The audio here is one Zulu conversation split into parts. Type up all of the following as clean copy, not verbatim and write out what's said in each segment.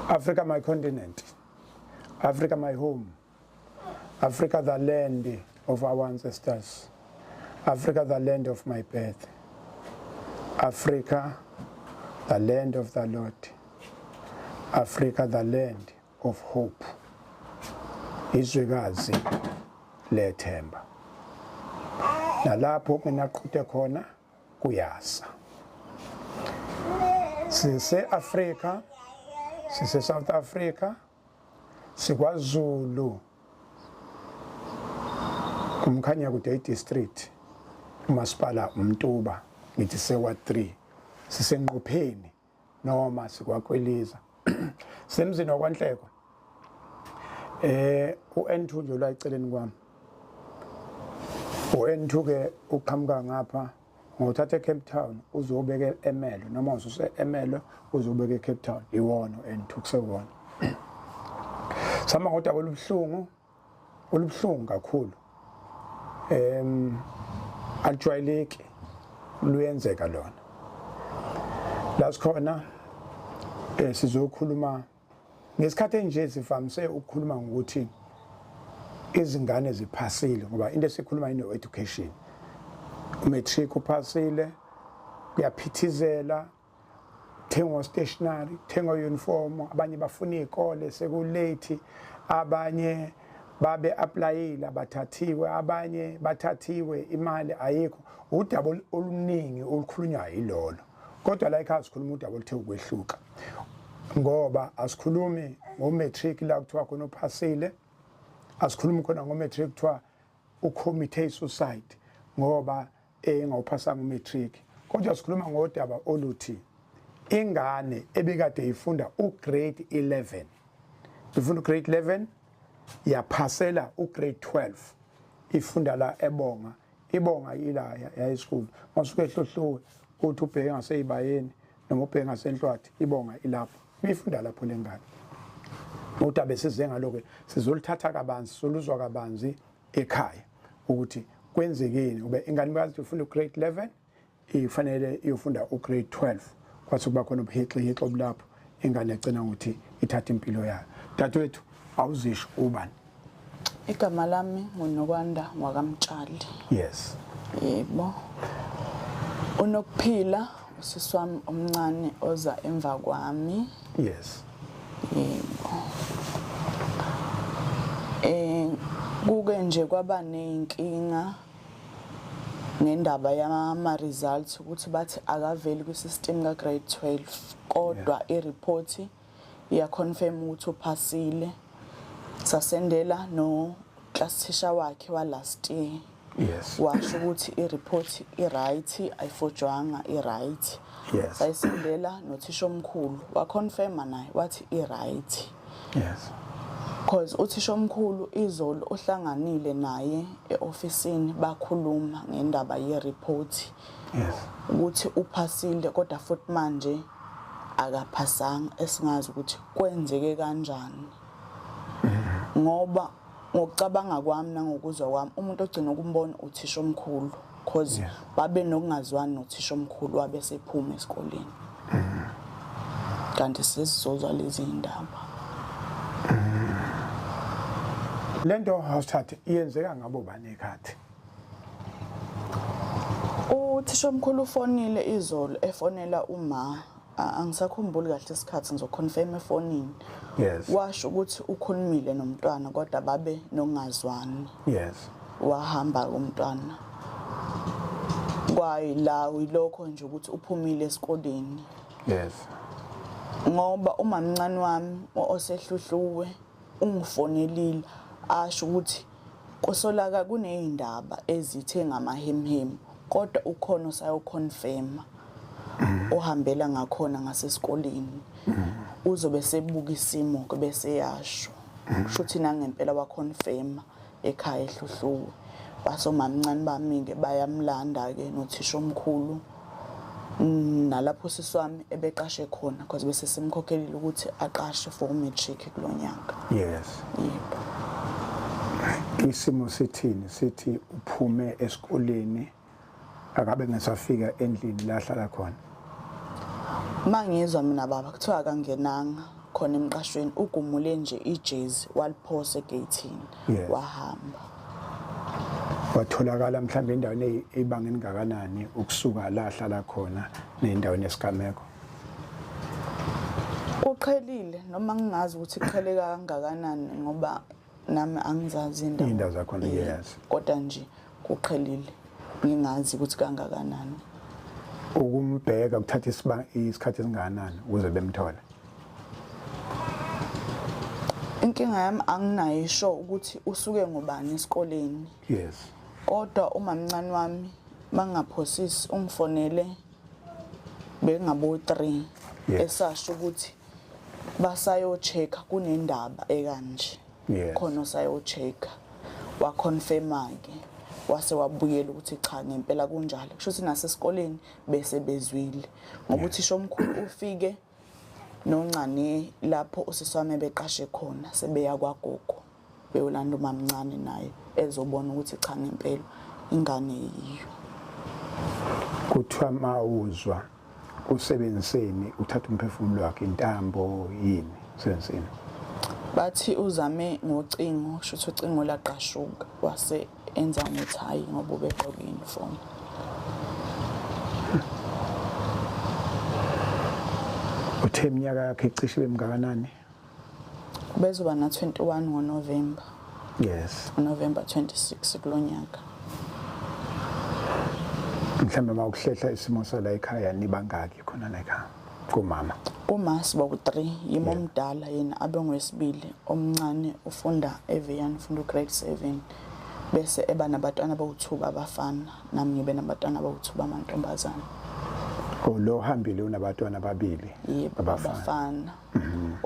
Africa my continent, Africa my home, Africa the land of our ancestors, Africa the land of my birth, Africa the land of the Lord, Africa the land of hope. Izwekazi lethemba. Nalapho kunaqhuthe khona kuyasa. Sise Africa, sise South Africa, sikwaZulu. Kumkhanya kude district umasipala uMtuba ngithi sewa 3 sisenqopheni noma sikwaKweliza semzini wakwaNhleko uN2 nje la eceleni kwami uN2 ke uqhamuka ngapha ngothatha eCape Town uzobeka eMelo noma ususe eMelo uzobeka eCape Town iwona uN2 kusewona sama kodwa olubuhlungu kakhulu ajwayeleke luyenzeka lona la sikhona sizokhuluma ngesikhathi enje sivamise ukukhuluma ngokuthi izingane ziphasile ngoba into esikhuluma ino education matric uphasile kuyaphithizela thengo stationery thengo uniform abanye bafuna izikole sekulate abanye babe applyile bathathiwe abanye bathathiwe imali ayikho udaba oluningi olukhulunywa yilolo kodwa la ekhaya sikhuluma udaba oluthe ukwehluka ngoba asikhulumi ngomatric la kuthiwa khona uphasile asikhulumi khona ngomatric kuthiwa ucommit suicide ngoba engawuphasanga umatric kodwa sikhuluma ngodaba oluthi ingane ebekade ifunda ugrade 11 ifunda ugrade 11 yaphasela ugrade 12 ifunda la eBonga ibonga ila high school masuke ehlohluwe uthi ubheke ngaseyibayeni noma ubheke ngasenhlwathi ibonga ilapho ifunda lapho lengane udaba size ngaloke sizolithatha kabanzi soluzwa kabanzi ekhaya ukuthi kwenzekeni ube ingane bathi ufunda ugrade 11 ifanele iyofunda ugrade 12 kwathi kuba khona ubuhixihixo obulapho ingane ecena ukuthi ithatha impilo yayo dadewethu awuzisho ubani igama lami nguNokwanda wakamtshali yes yebo unokuphila usisi wami omncane oza emva kwami yes yebo kuke nje kwaba nenkinga ngendaba yama results ukuthi bathi akaveli kwisystem ka grade 12 kodwa ireport iya confirm ukuthi uphasile sasendela no class teacher wakhe wa last year yes washo ukuthi ireport iright ayifojwanga iright yes sayisendela nothisha omkhulu wa confirma naye wathi iright yes because uthisha omkhulu izolo ohlanganile naye eofisini bakhuluma ngendaba yereport yes ukuthi uphasile kodwa futhi manje akaphasanga esingazi ukuthi kwenzeke kanjani ngoba ngokucabanga kwami nangokuzwa kwami umuntu ogcina ukumbona uthisha omkhulu because babe nokungazwani nothisha omkhulu wabe sephuma esikoleni kanti sesizozwa lezi indaba lento hawuthathe iyenzeka ngabo bani ekhathi uthisha omkhulu ufonile izolo efonela uma angisakhumbuli kahle isikhathi ngizoconfirm efonini yes washo ukuthi ukhulumile nomntwana kodwa babe nokungazwani yes wahamba umntwana kwayila uyilokho nje ukuthi uphumile esikoleni yes ngoba umamncane wami osehluhluwe ungifonelile asho ukuthi kusolaka kunezindaba ezithe ngamahemhem kodwa ukhona usayoconfirma ohambela ngakhona ngasesikoleni uzobe sebuka isimo bese yasho kushuthi nangempela wa confirma ekhaya ehluhluwe basomamncane bami-ke bayamlanda ke nothisha omkhulu nalapho sisi wami ebeqashe khona because bese simkhokhelile ukuthi aqashe for matric kulonyaka yes yebo isimo sithini sithi uphume esikoleni akabe ngesafika endlini la hlala khona Mangizwa mina baba kuthiwa akangenanga khona emqashweni ugumule nje ijezi waliphosa egate Yes. wahamba. Watholakala mhlawumbe endaweni ebangeni ngakanani ukusuka la hlala khona nendaweni yesigameko. Uqhelile noma ngingazi ukuthi iqhele kangakanani ngoba nami angizazi Indawo zakhona, yes. Kodwa nje kuqhelile ngingazi ukuthi kangakanani. Ukumbheka kuthatha isikhathi esingakanani ukuze bemthole. Inkinga yami anginayo isho ukuthi usuke ngobani esikoleni. Yes. Kodwa umamncane wami mangaphosisi ungifonele bengabo 3 Yes. esasho ukuthi basayo check kunendaba ekanje. Yes. Khona sayo check wa confirm ke wase wabuyela ukuthi cha ngempela kunjalo. Kusho ukuthi nasesikoleni bese bezwile ngoba uthisha omkhulu ufike noncane lapho usiswami beqashe khona sebeya kwagogo beyolanda umamncane naye ezobona ukuthi cha ngempela ingane yiyo. Kuthiwa mawuzwa usebenziseni uthatha umphefumulo wakhe intambo yini sensini. Bathi uzame ngocingo shutho ucingo laqashuka wase enza ngothayi ngoba ubegqoke uniform. Uthe iminyaka yakhe icishe bemngakanani? Bezoba na 21 ngoNovember. Yes. November 26 kulonyaka. Mhlawumbe mawukuhlehla isimo sala ekhaya nibangaki khona la ekhaya kumama. Uma sibawu 3 yimo omdala yena abe ngwesibili omncane ufunda eVian ufunda grade 7 bese eba nabatwana abawu2 abafana nami ngibe nabatwana abawu2 amantombazana. Lo hambile unabatwana ababili abafana.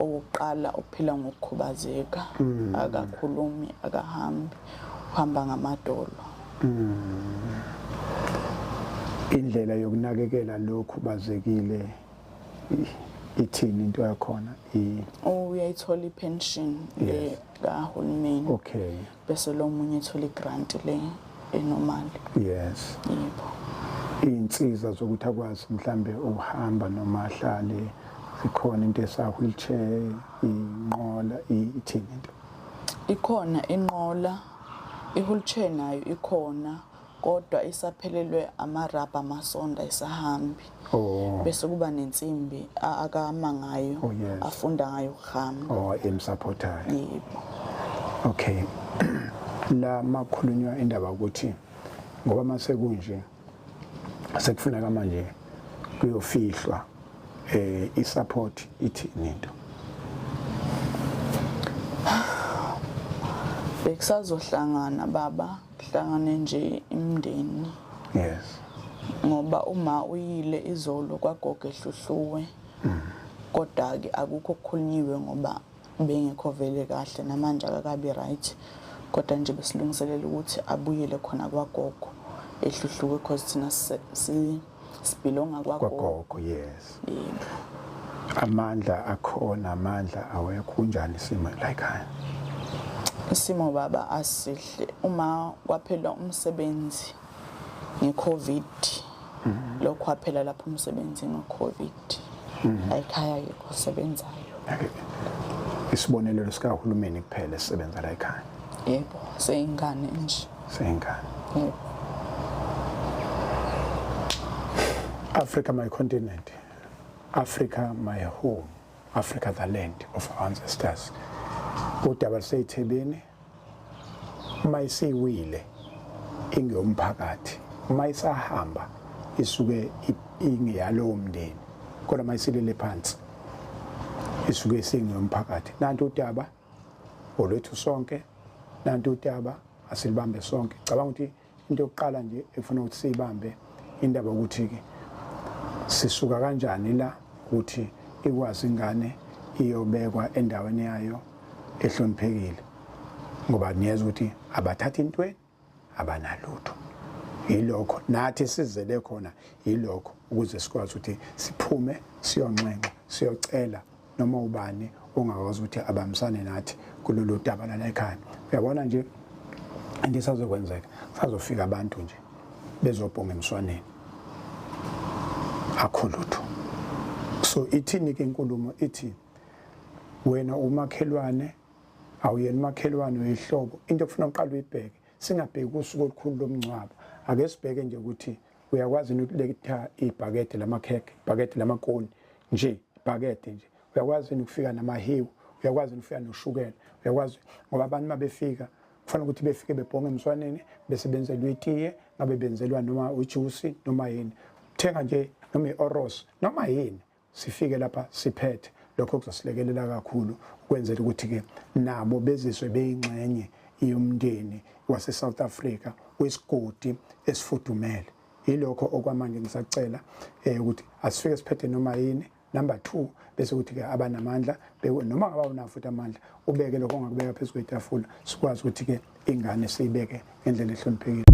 Owokuqala uphila ngokukhubazeka akakhulumi akahambi uhamba ngamadolo. Indlela yokunakekela lokhubazekile ithini into yakhona uyayithola ipension le kahulumeni. Okay. Bese lo munye ethola igrant le enormal. Yes. Yebo. Insiza zokuthi akwazi mhlambe ukuhamba noma ahlale zikhona into esa wheelchair inqola ithini into. Ikhona inqola i-wheelchair nayo ikhona kodwa isaphelelwe amarabha amasonda isahambi. Bese kuba nensimbi akama ngayo afunda ngayo ukuhamba. Emsupportayo. Yebo. Okay. La makhulunywa indaba ukuthi ngoba mase kunje sekufuneka manje kuyofihlwa isupport ithini into. Bekusazohlangana baba kuhlangane nje imndeni. Yes. Ngoba uma uyile izolo kwagogo ehluhluwe kodwa ke akukho okukhulunyiwe ngoba bengekho vele kahle namanje akakabi right kodwa nje besilungiselela ukuthi abuyele khona kwagogo ehluhluwe because thina sibelonga kwagogo. Yes. Yebo. Amandla akhona amandla awekho kunjani isimo la ekhaya. Isimo baba asihle uma kwaphela umsebenzi ngeCovid lokho kwaphela lapho umsebenzi ngeCovid ekhaya yikho sebenzayo. Isibonelelo sikahulumeni kuphela sisebenza la ekhaya. Yebo seyingane nje. Seyingane. Yebo. Africa my continent, Africa my home, Africa the land of our ancestors. Udaba seyithebeni mayisiwile ingeyomphakathi mayisahamba isuke ingiyalo umndeni kodwa mayisilele phansi isuke singeyomphakathi. Nanti udaba olwethu sonke, nanti udaba asilibambe sonke. Cabanga ukuthi into yokuqala nje efuna ukuthi siyibambe indaba ukuthi ke sisuka kanjani la ukuthi ikwazi ingane iyobekwa endaweni yayo ehloniphekile ngoba niyeza ukuthi abathatha intweni abanalutho. Yilokho nathi sizele khona yilokho ukuze sikwazi ukuthi siphume siyonxenxa siyocela noma ubani ongakwazi ukuthi abamisane nathi kulolu daba la ekhaya. Uyabona nje into sazokwenzeka sazofika abantu nje bezobhonga emswaneni akho lutho So ithini ke inkulumo ithi wena umakhelwane awuyena umakhelwane wehlobo into okufuna uqala uyibheke singabheki usuku olukhulu lomncwabo ake sibheke nje ukuthi uyakwazi ukuletha ibhakede lamakhekhe ibhakede lamakoni nje ibhakede nje uyakwazi ukufika namahewu uyakwazi ukufika noshukela uyakwazi ngoba abantu mabefika kufanele ukuthi befike bebhonge emswaneni bese benzelwe itiye ngabe benzelwa noma ujuice noma yini thenga nje noma ioros noma yini sifike lapha siphethe lokho kuzosilekelela kakhulu ukwenzela ukuthi ke nabo bezizwe beyingxenye yomndeni wase South Africa wesigodi esifudumele yilokho okwamanje ngisacela ukuthi asifike siphethe noma yini. Number 2 bese ukuthi ke abanamandla noma ngaba una futhi amandla ubeke lokho ongakubeka phezulu kwetafula sikwazi ukuthi ke ingane siyibeke ngendlela ehloniphekile.